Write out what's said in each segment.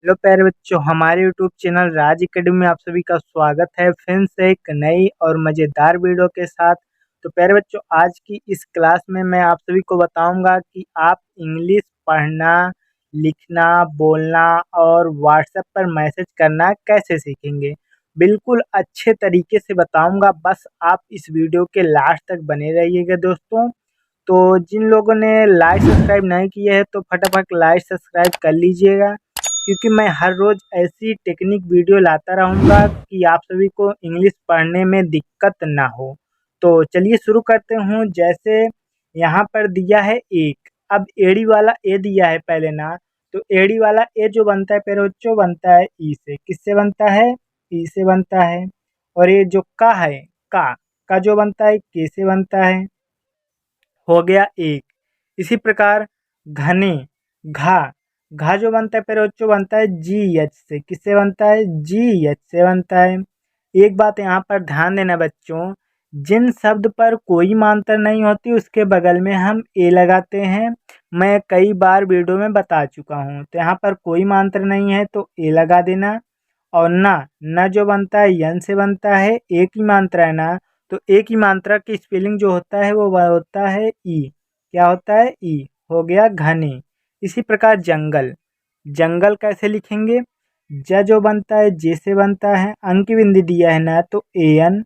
Hello प्यारे बच्चों, हमारे यूट्यूब चैनल राज एकेडमी में आप सभी का स्वागत है फिर से एक नई और मज़ेदार वीडियो के साथ। तो प्यारे बच्चों, आज की इस क्लास में मैं आप सभी को बताऊंगा कि आप इंग्लिश पढ़ना, लिखना, बोलना और व्हाट्सएप पर मैसेज करना कैसे सीखेंगे। बिल्कुल अच्छे तरीके से बताऊंगा, बस आप इस वीडियो के लास्ट तक बने रहिएगा दोस्तों। तो जिन लोगों ने लाइक सब्सक्राइब नहीं किए हैं तो फटाफट लाइक सब्सक्राइब कर लीजिएगा, क्योंकि मैं हर रोज़ ऐसी टेक्निक वीडियो लाता रहूँगा कि आप सभी को इंग्लिश पढ़ने में दिक्कत ना हो। तो चलिए शुरू करते हूँ। जैसे यहाँ पर दिया है एक, अब एड़ी वाला ए दिया है पहले ना, तो एड़ी वाला ए जो बनता है प्यारे बच्चों बनता है ई से। किससे बनता है? ई से बनता है। और ये जो का है, का जो बनता है के से बनता है। हो गया एक। इसी प्रकार घने, घा घा जो बनता है प्यारे बच्चों बनता है जी एच से। किससे बनता है? जी एच से बनता है। एक बात यहाँ पर ध्यान देना बच्चों, जिन शब्द पर कोई मात्रा नहीं होती उसके बगल में हम ए लगाते हैं। मैं कई बार वीडियो में बता चुका हूँ। तो यहाँ पर कोई मात्रा नहीं है तो ए लगा देना। और ना, न जो बनता है यन से बनता है, एक ही मात्रा है ना, तो एक ही मात्रा की स्पेलिंग जो होता है वो होता है ई। क्या होता है? ई। हो गया घने। इसी प्रकार जंगल, जंगल कैसे लिखेंगे? ज जो बनता है जे से बनता है, अंक की बिंदी दिया है ना, तो ए एन।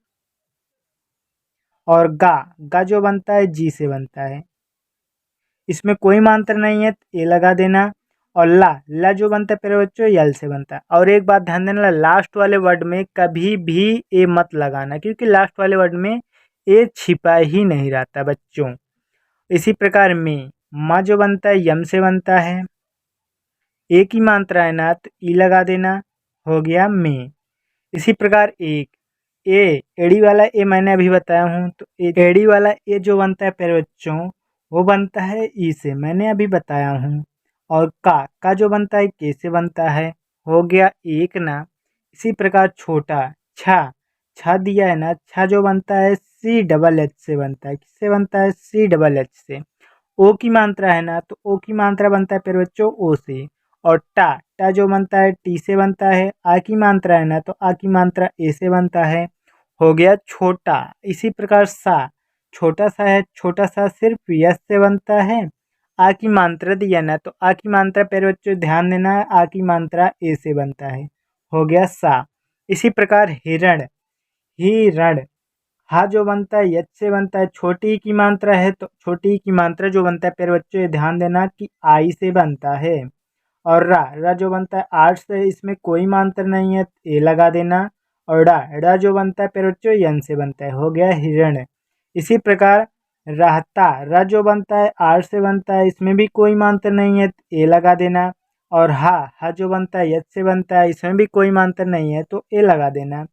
और गा जो बनता है जी से बनता है, इसमें कोई मात्रा नहीं है तो ए लगा देना। और ला जो बनता है प्यारे बच्चों यल से बनता है। और एक बात ध्यान देना, लास्ट वाले वर्ड में कभी भी ए मत लगाना, क्योंकि लास्ट वाले वर्ड में ए छिपा ही नहीं रहता बच्चों। इसी प्रकार में माँ जो बनता है यम से बनता है, एक ही मात्रा है ना, तो ई लगा देना। हो गया में। इसी प्रकार एक, ए एड़ी वाला ए मैंने अभी बताया हूँ, तो एड़ी वाला ए जो बनता है प्यारे बच्चों वो बनता है ई से, मैंने अभी बताया हूँ। और का जो बनता है के से बनता है। हो गया एक ना। इसी प्रकार छोटा, छा छा दिया है ना, छा जो बनता है सी डबल एच से बनता है। किससे बनता है? सी डबल एच से। ओ की मात्रा है ना, तो ओ की मात्रा बनता है प्यारे बच्चों ओ से। और टा जो बनता है टी से बनता है। आ की मात्रा है ना, तो आ की मात्रा ए से बनता है। हो गया छोटा। इसी प्रकार सा, छोटा सा है, छोटा सा सिर्फ यस से बनता है। आ की मात्रा दिया ना, तो आ की मात्रा प्यारे बच्चों ध्यान देना है, आ की मात्रा ए से बनता है। हो गया सा। इसी प्रकार हिरण, हिरण, हा जो बनता है यच से बनता है, छोटी ई की मात्रा है, तो छोटी ई की मात्रा जो बनता है प्यारे बच्चों ये ध्यान देना कि आई से बनता है। और रा जो बनता है आठ से, इसमें कोई मात्रा नहीं है, ए लगा देना। और ड़ा जो बनता है प्यारे बच्चों यन से बनता है। हो गया हिरण। इसी प्रकार रहता, र जो बनता है आठ से बनता है, इसमें भी कोई मात्रा नहीं है, ए लगा देना। और हा जो बनता है यच से बनता है, इसमें भी कोई मात्रा नहीं है, तो ए लगा देना।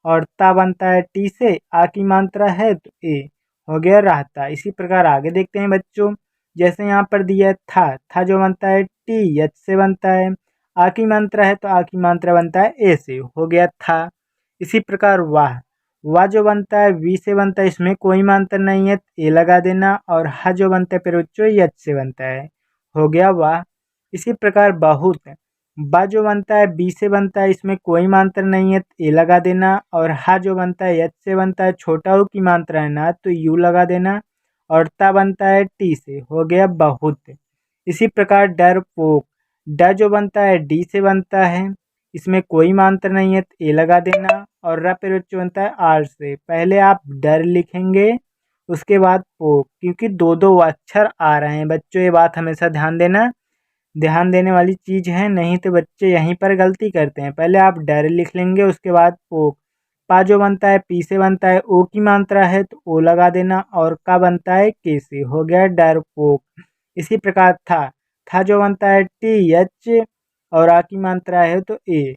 और ता बनता है टी से, आ की मात्रा है तो ए। हो गया रहता। इसी प्रकार आगे देखते हैं बच्चों। जैसे यहाँ पर दिया है था जो बनता है टी एच से बनता है। आ की मात्रा है तो आ की मात्रा बनता है ए से। हो गया था। इसी प्रकार वाह जो बनता है वी से बनता है, इसमें कोई मात्रा नहीं है, ए लगा देना। और हा जो बनता है फिर बच्चों एच से बनता है। हो गया वाह। इसी प्रकार बहुत, बा जो बनता है बी से बनता है, इसमें कोई मात्रा नहीं है, ए लगा देना। और हा जो बनता है एच से बनता है, छोटा ऊ की मात्रा है ना, तो यू लगा देना। और ता बनता है टी से। हो गया बहुत। इसी प्रकार डरपोक, ड जो बनता है डी से बनता है, इसमें कोई मात्रा नहीं है, तो ए लगा देना। और र पे जो बनता है आर से। पहले आप डर लिखेंगे, उसके बाद पोक, क्योंकि दो दो अक्षर आ रहे हैं बच्चों, ये बात हमेशा ध्यान देना, ध्यान देने वाली चीज़ है, नहीं तो बच्चे यहीं पर गलती करते हैं। पहले आप डर लिख लेंगे, उसके बाद पोक। पा जो बनता है पी से बनता है, ओ की मात्रा है तो ओ लगा देना। और का बनता है के से। हो गया डरपोक। इसी प्रकार था जो बनता है टी एच, और आ की मात्रा है तो ए,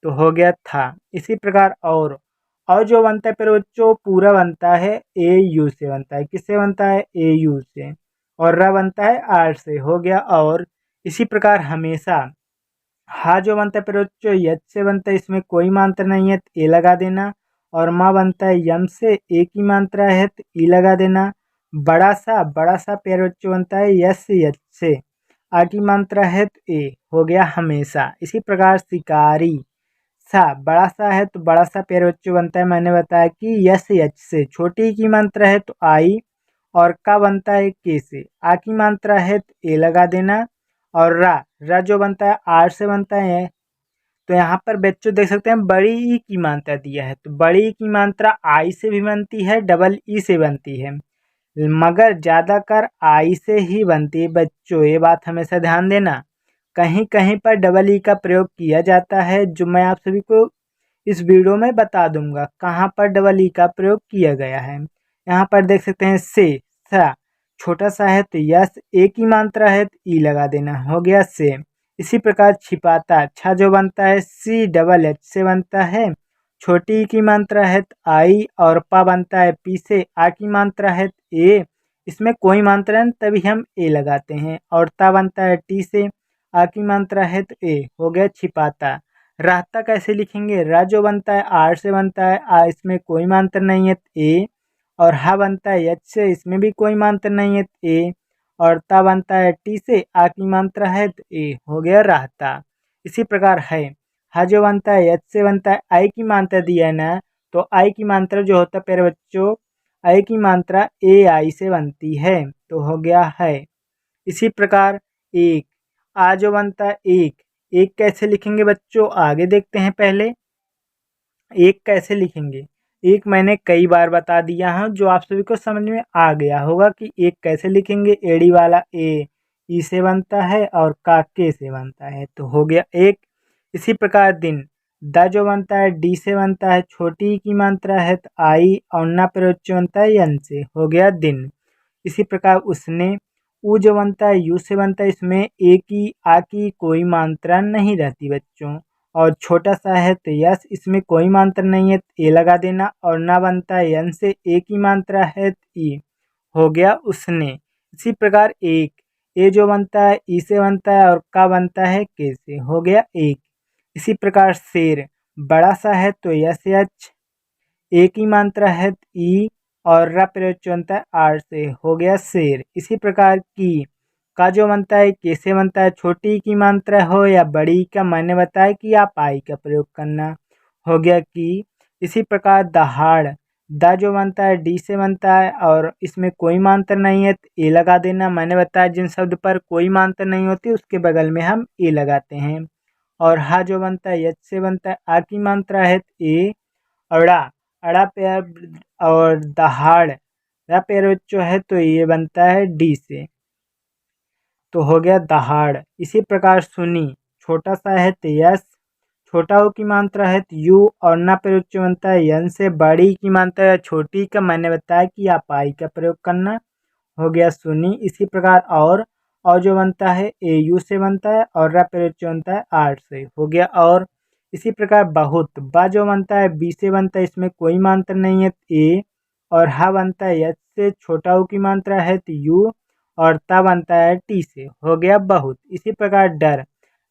तो हो गया था। इसी प्रकार और जो बनता है फिर बच्चों पूरा बनता है ए यू से बनता है। किससे बनता है? ए यू से। और रा बनता है आर से। हो गया और। इसी प्रकार हमेशा हा जो बनता है फिर बच्चों यच से बनता है, इसमें कोई मात्रा नहीं है, तो ए लगा देना। और माँ बनता है यम से, ए की मात्रा है तो ई लगा देना। बड़ा सा प्यारे बच्चों बनता है यस यच से। आ की मात्रा है तो ए हो गया हमेशा। इसी प्रकार शिकारी, सा बड़ा सा है तो बड़ा सा प्यारे बच्चों बनता है, मैंने बताया कि यस एच से। छोटी की मात्रा है तो आई, और का बनता है के से। आ की मात्रा है तो ए लगा देना, और रा जो बनता है आर से बनता है। तो यहाँ पर बच्चों देख सकते हैं बड़ी ई की मात्रा दिया है, तो बड़ी ई की मात्रा आई से भी बनती है, डबल ई से बनती है, मगर ज़्यादातर आई से ही बनती है बच्चों, ये बात हमेशा ध्यान देना। कहीं कहीं पर डबल ई का प्रयोग किया जाता है, जो मैं आप सभी को इस वीडियो में बता दूंगा कहाँ पर डबल ई का प्रयोग किया गया है। यहाँ पर देख सकते हैं से, सा छोटा सा है तो यस, ए की मात्रा है तो ई लगा देना, हो गया से। इसी प्रकार छिपाता, छा जो बनता है सी डबल एच से बनता है। छोटी ई की मात्रा है तो आई, और पा बनता है पी से। आ की मात्रा है तो ए, इसमें कोई मात्रा नहीं तभी हम ए लगाते हैं, और ता बनता है टी से। आ की मात्रा है तो ए, हो गया छिपाता। रहता कैसे लिखेंगे, रा जो बनता है आर से बनता है, आ इसमें कोई मात्रा नहीं है तो ए, और हा बनता है एच से, इसमें भी कोई मात्रा नहीं है तो ए, और ता बनता है टी से। आ की मात्रा है तो ए, हो गया रहता। इसी प्रकार है, हा जो बनता है एच से बनता है, आई की मात्रा दिया है ना, तो आई की मात्रा जो होता है प्यारे बच्चों, आई की मात्रा ए आई से बनती है, तो हो गया है। इसी प्रकार एक, आ जो बनता है एक, एक कैसे लिखेंगे बच्चों आगे देखते हैं। पहले एक कैसे लिखेंगे, एक मैंने कई बार बता दिया है, जो आप सभी को समझ में आ गया होगा कि एक कैसे लिखेंगे। एड़ी वाला ए ई से बनता है, और का के से बनता है, तो हो गया एक। इसी प्रकार दिन, द जो बनता है डी से बनता है, छोटी की मात्रा है तो आई, और ना प्रयोज्य बनता है यन से, हो गया दिन। इसी प्रकार उसने, ऊ जो बनता है यू से बनता है, इसमें ए की आ की कोई मात्रा नहीं रहती बच्चों, और छोटा सा है तो यस, इसमें कोई मात्रा नहीं है तो ए लगा देना, और ना बनता है यन से, ए की मात्रा है तो ई, हो गया उसने। इसी प्रकार एक, ए जो बनता है ई से बनता है, और का बनता है के से, हो गया एक। इसी प्रकार शेर, बड़ा सा है तो यस एच, ए की मात्रा है ई, और र प्रत्यय बनता है आर से, हो गया शेर। इसी प्रकार की, का जो बनता है कैसे बनता है, छोटी की मात्रा हो या बड़ी का, मैंने बताया कि आप आई का प्रयोग करना, हो गया की। इसी प्रकार दहाड़, द जो बनता है डी से बनता है, और इसमें कोई मात्रा नहीं है तो ए लगा देना, मैंने बताया जिन शब्द पर कोई मात्रा नहीं होती उसके बगल में हम ए लगाते हैं। और हा जो बनता है एच से बनता है, आ की मात्रा है तो ए, अड़ा, अड़ा पेड़, और दहाड़, या पेड़ जो है तो ये बनता है डी से, तो हो गया दहाड़। इसी प्रकार सुनी, छोटा सा है तो यस, छोटा हो की मात्रा है तो यू, और ना प्रयोग जो बनता है यन से। बड़ी की मात्रा है छोटी का, मैंने बताया कि आप आई का प्रयोग करना, हो गया सुनी। इसी प्रकार और जो बनता है ए यू से बनता है, और रा प्रयोग जो बनता है आर से, हो गया और। इसी प्रकार बहुत, बा जो बनता है बी से बनता है, इसमें कोई मात्रा नहीं है तो ए, और हा बनता है एच से, छोटा ऊ की मात्रा है तो यू, और ता बनता है टी से, हो गया बहुत। इसी प्रकार डर,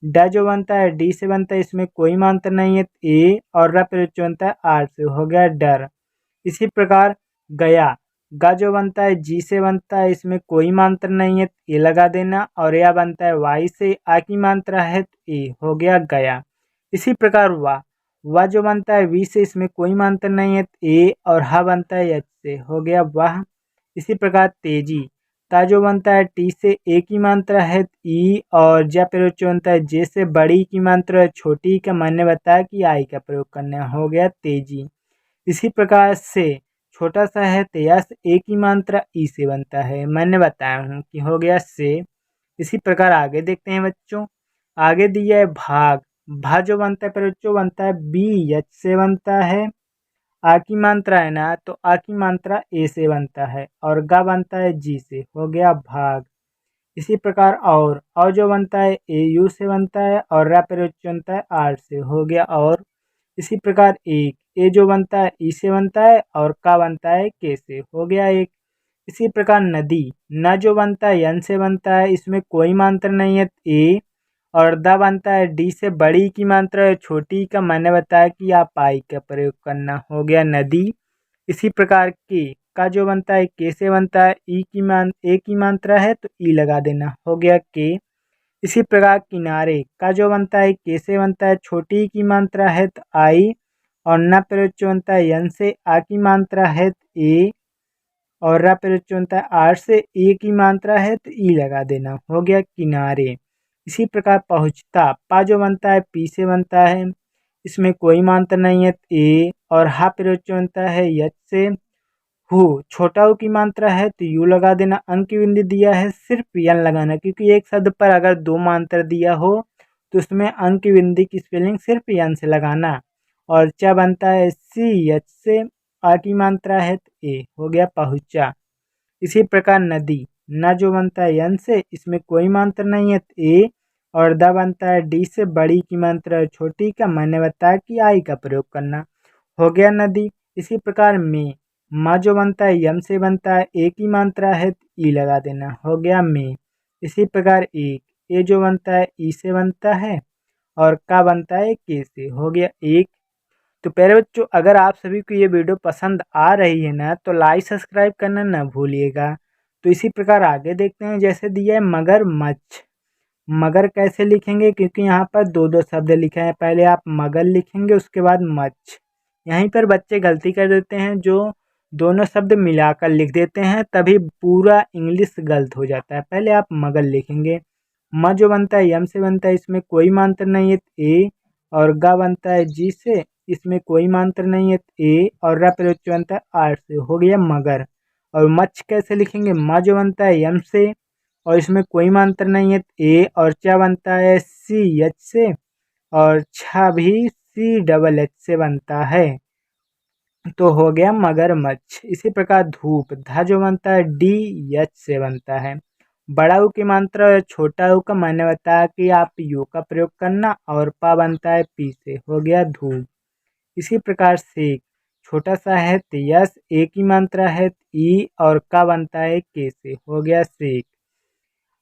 ड जो बनता है डी से बनता है, इसमें कोई मात्रा नहीं है तो ए, और रा प्रयोग जो बनता है आर से, हो गया डर। इसी प्रकार गया, गा जो बनता है जी से बनता है, इसमें कोई मात्रा नहीं है तो ए लगा देना, और या बनता है वाई से, आ की मात्रा है तो ए, हो गया गया। इसी प्रकार वा जो बनता है वी से, इसमें कोई मात्रा नहीं है तो ए, और हा बनता है एच से, हो गया वाह। इसी प्रकार तेजी, ता जो बनता है टी से, ए की मात्रा है तो ई, और जा प्रयोग जो बनता है जे से, बड़ी की मात्रा है छोटी का, मैंने बताया कि आई का प्रयोग करना, हो गया तेजी। इसी प्रकार से, छोटा सा है तो यस, ए की मात्रा ई से बनता है, मैंने बताया हूँ कि हो गया से। इसी प्रकार आगे देखते हैं बच्चों। आगे दिया है भाग, भा जो बनता है बच्चों बनता है बी एच से बनता है। आ की मात्रा है ना, तो आ की मात्रा ए से बनता है, और गा बनता है जी से, हो गया भाग। इसी प्रकार और जो बनता है ए यू से बनता है, और रा प्रयोग बनता है आर से, हो गया और। इसी प्रकार एक, ए जो बनता है ई से बनता है, और का बनता है के से, हो गया एक। इसी प्रकार नदी, न जो बनता है यन से बनता है, इसमें कोई मात्रा नहीं है ए, और द बनता है डी से, बड़ी की मात्रा है छोटी का, मैंने बताया कि आप आई का प्रयोग करना, हो गया नदी। इसी प्रकार के, का जो बनता है के से बनता है, ई की मान ए की मात्रा है तो ई लगा देना, हो गया के। इसी प्रकार किनारे का जो बनता है के से बनता है, छोटी की मात्रा है तो आई, और न प्रयोग बनता है यन से, आ की मात्रा है तो ए, और रा प्रयोग बनता है आर से, ए की मात्रा है तो ई लगा देना, हो गया किनारे। इसी प्रकार पहुँचता पा जो बनता है पी से बनता है, इसमें कोई मात्रा नहीं है तो ए, और हा प्रयोग बनता है यच से, हु छोटा ऊ की मात्रा है तो यू लगा देना। अंक बिंदु दिया है सिर्फ यन लगाना, क्योंकि एक शब्द पर अगर दो मात्रा दिया हो तो उसमें अंक बिंदु की स्पेलिंग सिर्फ यन से लगाना। और चा बनता है सी एच से, आ की मात्रा है तो ए, हो गया पहुँचा। इसी प्रकार नदी न जो बनता है यन से, इसमें कोई मात्रा नहीं है तो ए, और द बनता है डी से, बड़ी की मात्रा है छोटी का, मैंने बताया कि आई का प्रयोग करना, हो गया नदी। इसी प्रकार में माँ जो बनता है यम से बनता है, ए की मात्रा है तो ई लगा देना, हो गया में। इसी प्रकार एक, ए जो बनता है ई से बनता है, और का बनता है के से, हो गया एक। तो प्यारे बच्चों, अगर आप सभी को ये वीडियो पसंद आ रही है ना, तो लाइक सब्सक्राइब करना ना भूलिएगा। तो इसी प्रकार आगे देखते हैं, जैसे दिया है मगरमच्छ। मगर कैसे लिखेंगे, क्योंकि यहाँ पर दो दो शब्द लिखे हैं, पहले आप मगर लिखेंगे उसके बाद मच्छ। यहीं पर बच्चे गलती कर देते हैं, जो दोनों शब्द मिलाकर लिख देते हैं, तभी पूरा इंग्लिश गलत हो जाता है। पहले आप मगर लिखेंगे, म जो बनता है यम से बनता है, इसमें कोई मात्रा नहीं है तो ए, और गा बनता है जी से, इसमें कोई मात्रा नहीं है तो ए, और रा प्रयोग बनता है आर से, हो गया मगर। और मच्छ कैसे लिखेंगे, म जो बनता है यम से, और इसमें कोई मात्रा नहीं है तो ए, और चा बनता है सी एच से, और छा भी सी डबल एच से बनता है, तो हो गया मगरमच्छ। इसी प्रकार धूप धा जो बनता है डी एच से बनता है। बड़ा ऊ की मात्रा और छोटा ऊ का मैंने बताया कि आप यू का प्रयोग करना, और पा बनता है पी से, हो गया धूप। इसी प्रकार सेक छोटा सा है तो यस, ए की मात्रा है तो ई, और का बनता है के से, हो गया सेक।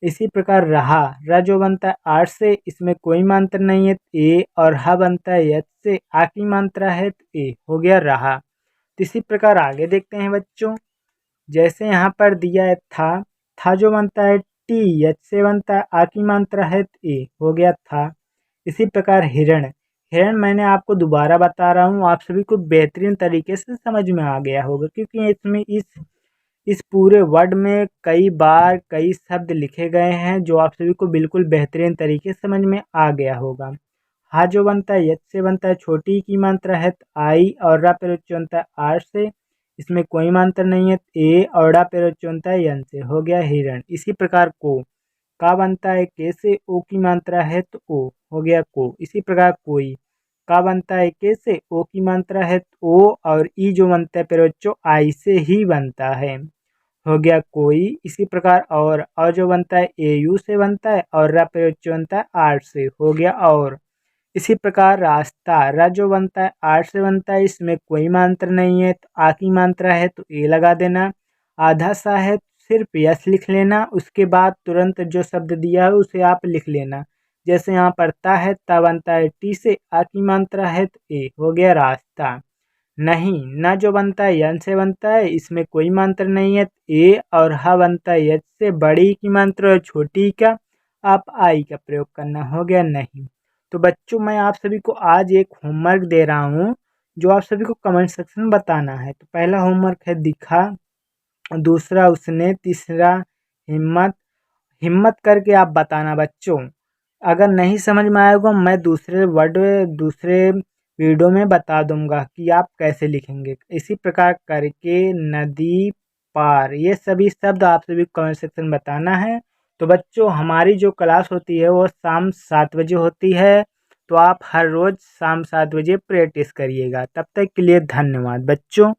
इसी प्रकार रहा र जो बनता है आर से, इसमें कोई मात्रा नहीं है तो ए, और हा बनता है यच से, आ की मात्रा है तो ए, हो गया रहा। तो इसी प्रकार आगे देखते हैं बच्चों, जैसे यहाँ पर दिया है था जो बनता है टी एच से बनता है, आ की मात्रा है तो ए, हो गया था। इसी प्रकार हिरण हिरण मैंने आपको दोबारा बता रहा हूँ, आप सभी को बेहतरीन तरीके से समझ में आ गया होगा, क्योंकि इसमें इस पूरे वर्ड में कई बार कई शब्द लिखे गए हैं, जो आप सभी को बिल्कुल बेहतरीन तरीके से समझ में आ गया होगा। हा जो बनता है यच से बनता है, छोटी की मात्रा है तो आई, और रा प्रयोग बनता है आर से, इसमें कोई मात्रा नहीं है तो ए, और डा प्रयोग बनता है यन से, हो गया हिरण। इसी प्रकार को का बनता है के से, ओ की मात्रा है तो ओ, हो गया को। इसी प्रकार कोई का बनता है के से, ओ की मात्रा है तो ओ, और ई जो बनता है प्रयोग आई से ही बनता है, हो गया कोई। इसी प्रकार और जो बनता है ए यू से बनता है, और रा प्रयोग बनता है आर से, हो गया और। इसी प्रकार रास्ता र जो बनता है आर से बनता है, इसमें कोई मात्रा नहीं है तो आ की मात्रा है तो ए लगा देना। आधा सा है तो सिर्फ यस लिख लेना, उसके बाद तुरंत जो शब्द दिया है उसे आप लिख लेना। जैसे यहाँ पर ता है, ता बनता है टी से, आ की मात्रा है तो ए, हो गया रास्ता। नहीं न जो बनता है यन से बनता है, इसमें कोई मात्रा नहीं है तो ए, और हा बनता है यच से, बड़ी की मात्रा और छोटी का आप आई का प्रयोग करना, हो गया नहीं। तो बच्चों, मैं आप सभी को आज एक होमवर्क दे रहा हूँ, जो आप सभी को कमेंट सेक्शन में बताना है। तो पहला होमवर्क है दिखा, दूसरा उसने, तीसरा हिम्मत। हिम्मत करके आप बताना बच्चों। अगर नहीं समझ में आएगा, मैं दूसरे वीडियो में बता दूंगा कि आप कैसे लिखेंगे। इसी प्रकार करके नदी पार, ये सभी शब्द आप सभी कमेंट सेक्शन में बताना है। तो बच्चों, हमारी जो क्लास होती है वो शाम 7 बजे होती है, तो आप हर रोज़ शाम 7 बजे प्रैक्टिस करिएगा। तब तक के लिए धन्यवाद बच्चों।